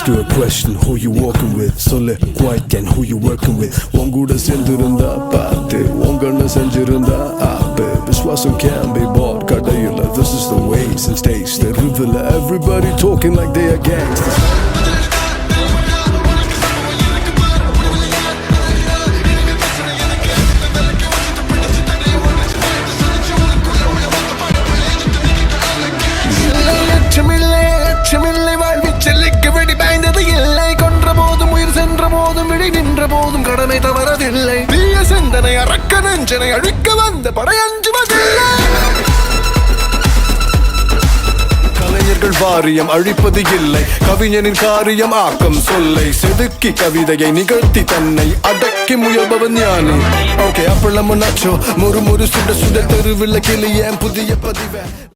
to a question, who you walking with? Solle quiet and who you working with? Wanguda sendirunda paathe, wangana senjirunda aape. Viswasam can be bought, kadayilla. This is the ways and states that reveal everybody talking like they are gangsters. அச்சமில்லை வாழ்வில் செல்லிக்கு வெடி பாய்ந்தது இல்லை. கொன்ற போதும் உயிர் சென்ற போதும் விழி நின்ற போதும் கடமை தவறதில்லை. தீய சிந்தனை அரக்க நெஞ்சனை அழிக்க வந்த படை அஞ்சுவதில்லை. கலைஞர்கள் வாரியம் அழிப்பது இல்லை. கவிஞனின் காரியம் ஆக்கம் சொல்லை செதுக்கி கவிதையை நிகழ்த்தி தன்னை அடக்கி முயல்பவன் ஞானி. ஓகே அப்பளம் நச்சோ முறு முறு சுட சுட தெருவில் கிளிய புதிய பதிவே